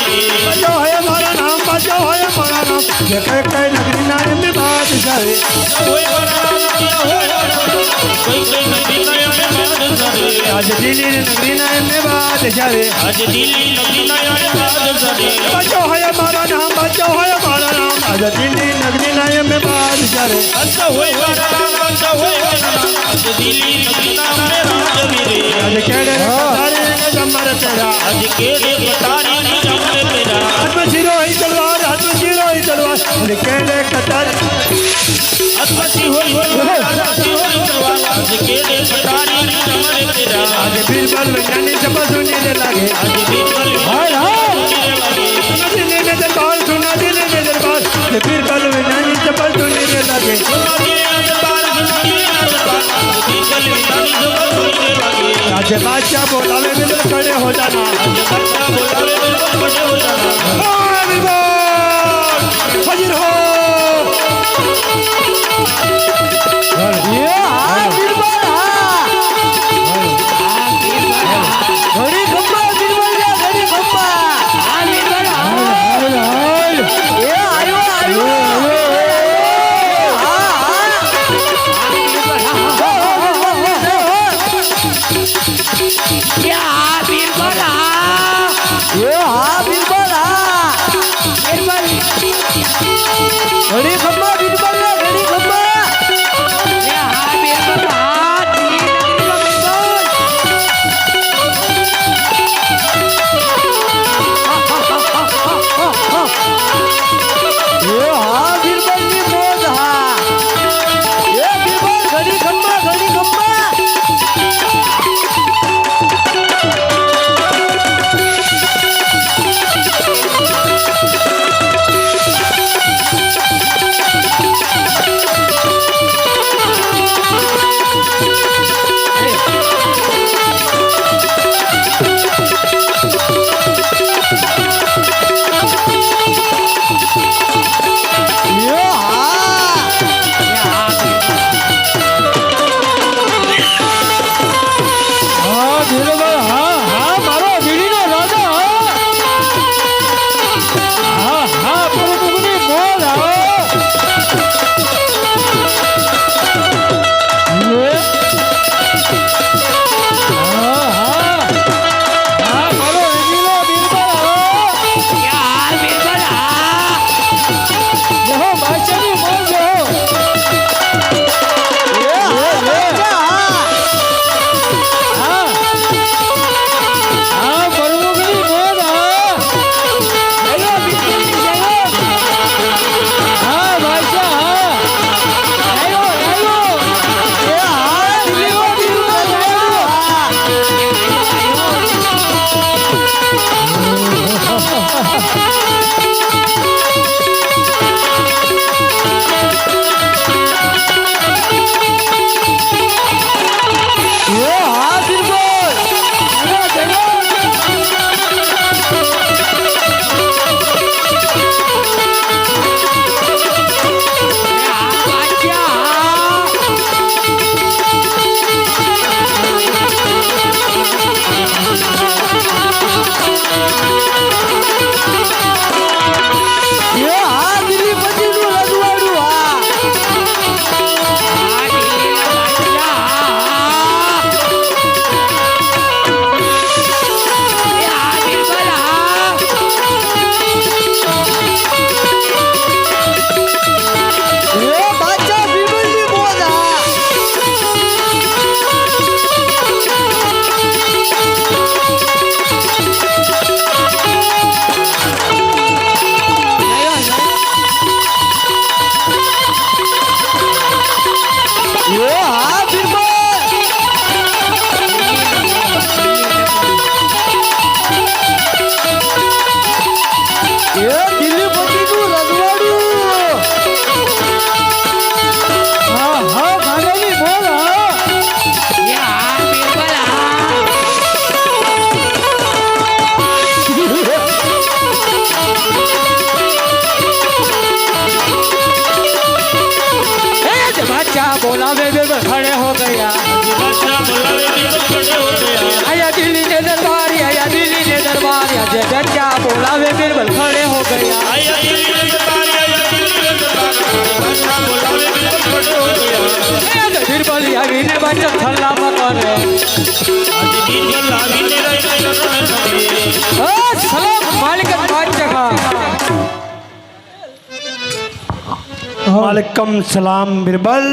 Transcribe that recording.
बचो है मारा नाम, बचो है मारा नाम, ये कई कई नगरी नाम में बात जाए। आज दिल्ली नगरी नाम में बात जाए। आज दिल्ली नगरी बचो है मारा नाम, बचो है मारा नाम, आज दिल्ली नगरी नाम में बात जाए। आज दिल्ली नगरी नाम में राज मेरे। आज केड़े कटारी ने जमर तेरा, आज केड़े कटारी ने जमर तेरा। हाथ में जीरो ही तलवार, हाथ में जीरो ही तलवार, आज केड़े कटारी अतपति होई तलवार, आज केड़े कटारी ने जमर तेरा। आज बीरबल विज्ञानी चपल सुनने लगे। आज बीरबल हाय हाय सुनने लगे। दिल्ली में दरबार, सुना दिल्ली में दरबार, ये बीरबल विज्ञानी चपल सुनने लगे। आज बादशाह बोलावे बिल्कुल खड़े हो जाना। हाजिर हो बोलावे बिल्कुल खड़े हो गया। आया दिल्ली ने दरबार, आया दिल्ली ने दरबार, जज क्या बोलावे આવીને બચત સલામ કરે આજ બીરબલ આવીને રહી ચરણ ધરે ઓ સલામ માલિક બાદશાહ वालेकुम सलाम बिरबल।